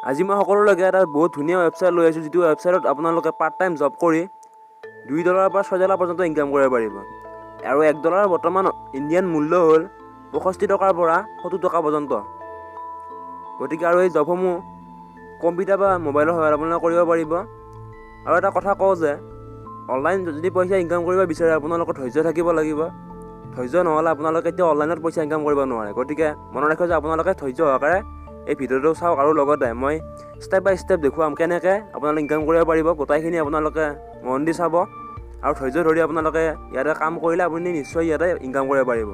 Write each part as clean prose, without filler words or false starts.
আজি মই সকলোলৈকে এটা বহুত ধুনীয়া ৱেবছাইট লৈ আহিছোঁ, যিটো ৱেবছাইটত আপোনালোকে পাৰ্ট টাইম জব কৰি $2 পৰা $6 পৰ্যন্ত ইনকাম কৰিব পাৰিব। আৰু $1 বৰ্তমান ইণ্ডিয়ান মূল্য হ'ল 65 টকাৰ পৰা 70 টকা পৰ্যন্ত। গতিকে আৰু এই জবসমূহ কম্পিউটাৰ বা মোবাইলৰ সহায়ত আপোনালোকে কৰিব পাৰিব। আৰু এটা কথা কওঁ যে অনলাইন যদি পইচা ইনকাম কৰিব বিচাৰে আপোনালোকৰ ধৈৰ্য থাকিব লাগিব। ধৈৰ্য নহ'লে আপোনালোকে কেতিয়াও অনলাইনত পইচা ইনকাম কৰিব নোৱাৰে। গতিকে মনত ৰাখিব যে আপোনালোকে ধৈৰ্য সহকাৰে এই ভিডিঅ'টো চাওক, আৰু লগতে মই ষ্টেপ বাই ষ্টেপ দেখুৱাম কেনেকৈ আপোনালোকে ইনকাম কৰিব পাৰিব। গোটেইখিনি আপোনালোকে মন দি চাব আৰু ধৈৰ্য ধৰি আপোনালোকে ইয়াতে কাম কৰিলে আপুনি নিশ্চয় ইয়াতে ইনকাম কৰিব পাৰিব।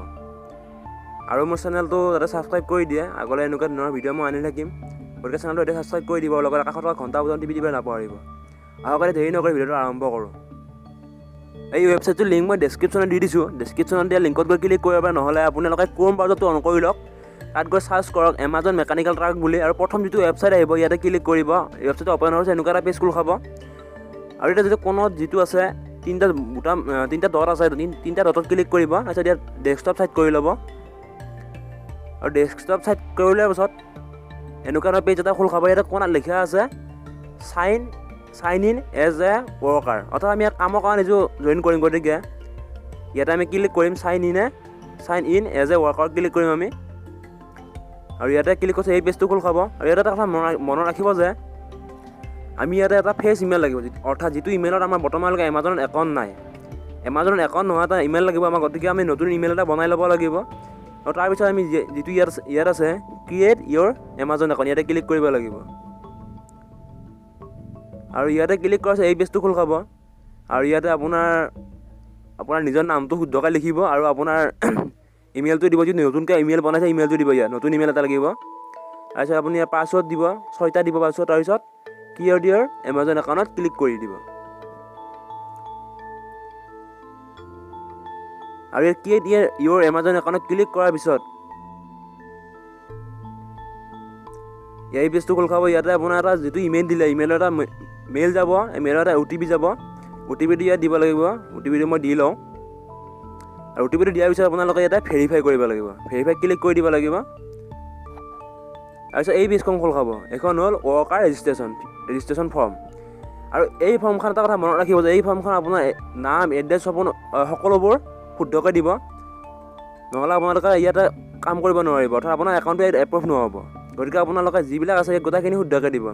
আৰু মোৰ চেনেলটো যাতে ছাবস্ক্ৰাইব কৰি দিয়ে, আগলৈ এনেকুৱা ধৰণৰ ভিডিঅ' মই আনি থাকিম। গতিকে চেনেলটো এতিয়া ছাবস্ক্ৰাইব কৰি দিব, লগতে কাষত থকা ঘণ্টা বজাত টিপি দিব নাপাহৰিব। আহক দেৰি নকৰি ভিডিঅ'টো আৰম্ভ কৰোঁ। এই ৱেবছাইটটোৰ লিংক মই ডেছক্ৰিপশ্যনত দি দিছোঁ। ডেছক্ৰিপশ্যনত দিয়া লিংকত গৈ ক্লিক কৰিব পাৰে, নহ'লে আপোনালোকে ক্ৰোম ব্ৰাউজাৰটো অন কৰি লওক। তাত গৈ চাৰ্চ কৰক এমাজন মেকানিকেল ট্ৰাক বুলি, আৰু প্ৰথম যিটো ৱেবছাইট আহিব ইয়াতে ক্লিক কৰিব। এই ৱেবছাইটটো অ'পেন হৈছে এনেকুৱা এটা পেজ খোল খাব। আৰু এতিয়া যিটো কোণত যিটো আছে তিনিটা ডট আছে, তিনিটা ডটত ক্লিক কৰিব। তাৰপিছত ইয়াত ডেস্কটপ ছাইট কৰি ল'ব। আৰু ডেস্কটপ ছাইট কৰি লোৱাৰ পাছত এনেকুৱা এটা পেজ এটা খোল খাব। ইয়াতে কোণত লিখা আছে sign in as a worker, অৰ্থাৎ আমি কামৰ কাৰণে যিটো জইন কৰিম। গতিকে ইয়াতে আমি ক্লিক কৰিম sign in as a worker click কৰিম আমি। আৰু ইয়াতে ক্লিক কৰিছে এই পেজটো খোল খাব। আৰু ইয়াতে এটা কথা মনত ৰাখিব যে আমি ইয়াতে এটা ফেচ ইমেইল লাগিব, অৰ্থাৎ যিটো ইমেইলত আমাৰ বৰ্তমানলৈকে এমাজনত একাউণ্ট নাই। এমাজনত একাউণ্ট নোহোৱা এটা ইমেইল লাগিব আমাক। গতিকে আমি নতুন ইমেইল এটা বনাই ল'ব লাগিব। আৰু তাৰপিছত আমি যিটো ইয়াত আছে ক্ৰিয়েট ইয়'ৰ এমাজন একাউণ্ট, ইয়াতে ক্লিক কৰিব লাগিব। আৰু ইয়াতে ক্লিক কৰাৰ এই পেজটো খোল খাব। আৰু ইয়াতে আপোনাৰ নিজৰ নামটো শুদ্ধকৈ লিখিব আৰু আপোনাৰ ইমেইলটো দিব। যদি নতুনকৈ ইমেইল বনাইছে ইমেইলটো দিব, ইয়াত নতুন ইমেইল এটা লাগিব। তাৰপিছত আপুনি ইয়াৰ পাছৱৰ্ড দিব, 6টা দিব পাছৱৰ্ড। তাৰপিছত ক্ৰিয়েট ইয়'ৰ এমাজন একাউণ্টত ক্লিক কৰি দিব। আৰু ইয়াত ক্ৰিয়েট ইয়'ৰ এমাজন একাউণ্টত ক্লিক কৰাৰ পিছত এই পেজটো খোল খাব। ইয়াতে আপোনাৰ এটা যিটো ইমেইল দিলে ইমেইলৰ এটা মেইল যাব, এই মেইলৰ এটা OTP যাব। OTPটো ইয়াত দিব লাগিব। OTPটো মই দি লওঁ। আৰু OTPটো দিয়াৰ পিছত আপোনালোকে ইয়াতে ভেৰিফাই কৰিব লাগিব। ভেৰিফাই ক্লিক কৰি দিব লাগিব। তাৰপিছত এই পেজখন খোল খাব। এইখন হ'ল ৱৰ্কাৰ ৰেজিষ্ট্ৰেশ্যন ফৰ্ম। আৰু এই ফৰ্মখন এটা কথা মনত ৰাখিব যে এই ফৰ্মখন আপোনাৰ নাম, এড্ৰেছ সকলোবোৰ শুদ্ধকৈ দিব, নহ'লে আপোনালোকে ইয়াতে কাম কৰিব নোৱাৰিব, অৰ্থাৎ আপোনাৰ একাউণ্টটো ইয়াত এপ্ৰুভ নহ'ব। গতিকে আপোনালোকে যিবিলাক আছে গোটেইখিনি শুদ্ধকৈ দিব।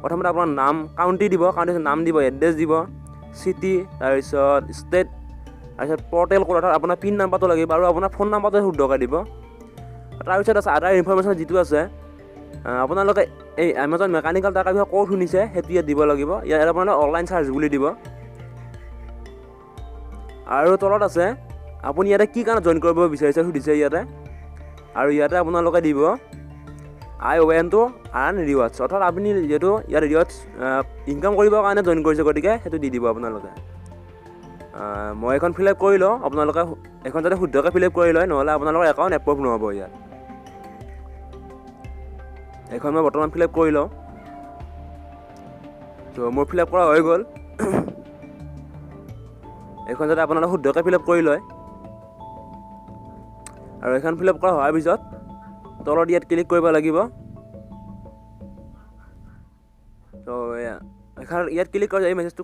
প্ৰথমতে আপোনাৰ নাম, কাউণ্টি দিব, কাউণ্টি নাম দিব, এড্ৰেছ দিব, চিটি, তাৰপিছত ষ্টেট, তাৰপিছত পৰ্টেল ক'ড, অৰ্থাৎ আপোনাৰ পিন নাম্বাৰটো লাগিব, আৰু আপোনাৰ ফোন নাম্বাৰটো শুদ্ধকৈ দিব। তাৰপিছত আছে আদাৰ ইনফৰমেশ্যন যিটো আছে আপোনালোকে এই এমাজন মেকানিকেল ট্ৰাকৰ বিষয়ে ক'ত শুনিছে সেইটো ইয়াত দিব লাগিব। ইয়াত আপোনালোকে অনলাইন চাৰ্জ বুলি দিব। আৰু তলত আছে আপুনি ইয়াতে কি কাৰণে জইন কৰিব বিচাৰিছে সুধিছে ইয়াতে। আৰু ইয়াতে আপোনালোকে দিব I want to earn rewards, অৰ্থাৎ আপুনি যিহেতু ইয়াত ৰিৱাৰ্ডছ ইনকাম কৰিবৰ কাৰণে জইন কৰিছে, গতিকে সেইটো দি দিব আপোনালোকে। মই এখন ফিল আপ কৰি লওঁ, আপোনালোকে এখন যাতে শুদ্ধকৈ ফিল আপ কৰি লয়, নহ'লে আপোনালোকৰ একাউণ্ট এপ্ৰুভ নহ'ব ইয়াত। এখন মই বৰ্তমান ফিল আপ কৰি লওঁ। ত' মোৰ ফিল আপ কৰা হৈ গ'ল। এইখন যাতে আপোনালোকে শুদ্ধকৈ ফিল আপ কৰি লয়। আৰু এইখন ফিল আপ কৰা হোৱাৰ পিছত তলত ইয়াত ক্লিক কৰিব লাগিব। তো ইয়াত ক্লিক কৰি এই মেছেজটো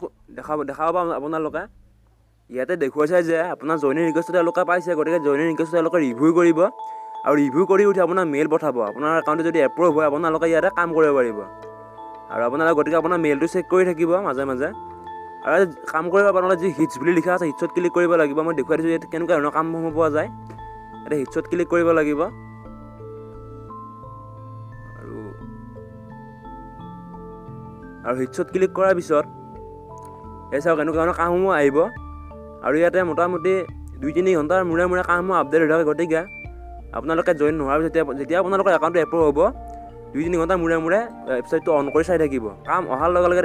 দেখাব আপোনালোকে। ইয়াতে দেখুৱাইছে যে আপোনাৰ জইনিং ৰিকুৱেষ্টটো তেওঁলোকে পাইছে, গতিকে জইনিং ৰিকুৱেষ্টটো তেওঁলোকে ৰিভিউ কৰিব। আৰু ৰিভিউ কৰি উঠি আপোনাৰ মেইল পঠাব। আপোনাৰ একাউণ্টটো যদি এপ্ৰুভ হয় আপোনালোকে ইয়াতে কাম কৰিব পাৰিব। আৰু আপোনালোকে গতিকে আপোনাৰ মেইলটো চেক কৰি থাকিব মাজে মাজে। আৰু কাম কৰিব আপোনালোকে যি হিটছ বুলি লিখা আছে হিটছত ক্লিক কৰিব লাগিব। মই দেখুৱাই দিছোঁ ইয়াত কেনেকুৱা ধৰণৰ কামসমূহ পোৱা যায়। ইয়াতে হিটছত ক্লিক কৰিব লাগিব। আৰু হিটছত ক্লিক কৰাৰ পিছত এই চাওক এনেকুৱা ধৰণৰ কামসমূহ আহিব। আৰু ইয়াতে মোটামুটি 2-3 ঘণ্টাৰ মূৰে মূৰে কামসমূহ আপডেট হৈ থাকে। গতিকে আপোনালোকে জইন নোহোৱাৰ পিছত যেতিয়া আপোনালোকৰ একাউণ্টটো এপ্ৰুভ হ'ব 2-3 ঘণ্টাৰ মূৰে মূৰে ৱেবছাইটটো অন কৰি চাই থাকিব। কাম অহাৰ লগে লগে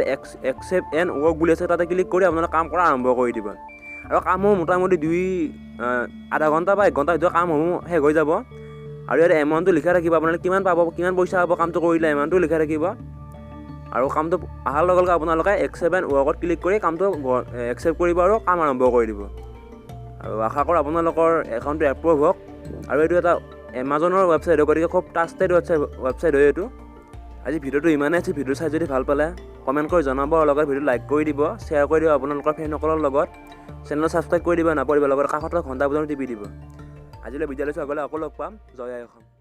একচেপ্ট এণ্ড ৱৰ্ক বুলি আছে, তাতে ক্লিক কৰি আপোনালোকে কাম কৰা আৰম্ভ কৰি দিব। আৰু কামসমূহ মোটামুটি আধা ঘণ্টা বা 1 ঘণ্টাৰ ভিতৰত কামসমূহ শেষ হৈ যাব। আৰু ইয়াতে এমাউণ্টটো লিখা থাকিব, আপোনালোকে কিমান পাব, কিমান পইচা পাব কামটো কৰিলে, এমাউণ্টটো লিখা থাকিব। আৰু কামটো অহাৰ লগে লগে আপোনালোকে একচেপ্ট এণ্ড ৱৰ্কত ক্লিক কৰি কামটো একচেপ্ট কৰিব আৰু কাম আৰম্ভ কৰি দিব। আৰু আশা কৰোঁ আপোনালোকৰ একাউণ্টটো এপ্ৰুভ হওক। আৰু এইটো এটা এমাজনৰ ৱেবছাইট হয়, গতিকে খুব ট্ৰাষ্টেড ৱেবছাইট হয় এইটো। আজি ভিডিঅ'টো ইমানেই আছিল। ভিডিঅ' চাই যদি ভাল পালে কমেণ্ট কৰি জনাব আৰু লগত ভিডিঅ' লাইক কৰি দিব, শ্বেয়াৰ কৰি দিব আপোনালোকৰ ফ্ৰেণ্ডসকলৰ লগত। চেনেল ছাবস্ক্ৰাইব কৰি দিব নাপাহৰিব, লগত কাষত ঘণ্টা বজানো টিপি দিব। আজিলৈ বিদ্যালয় আগলৈ আকৌ লগ পাম। জয় আই অসম।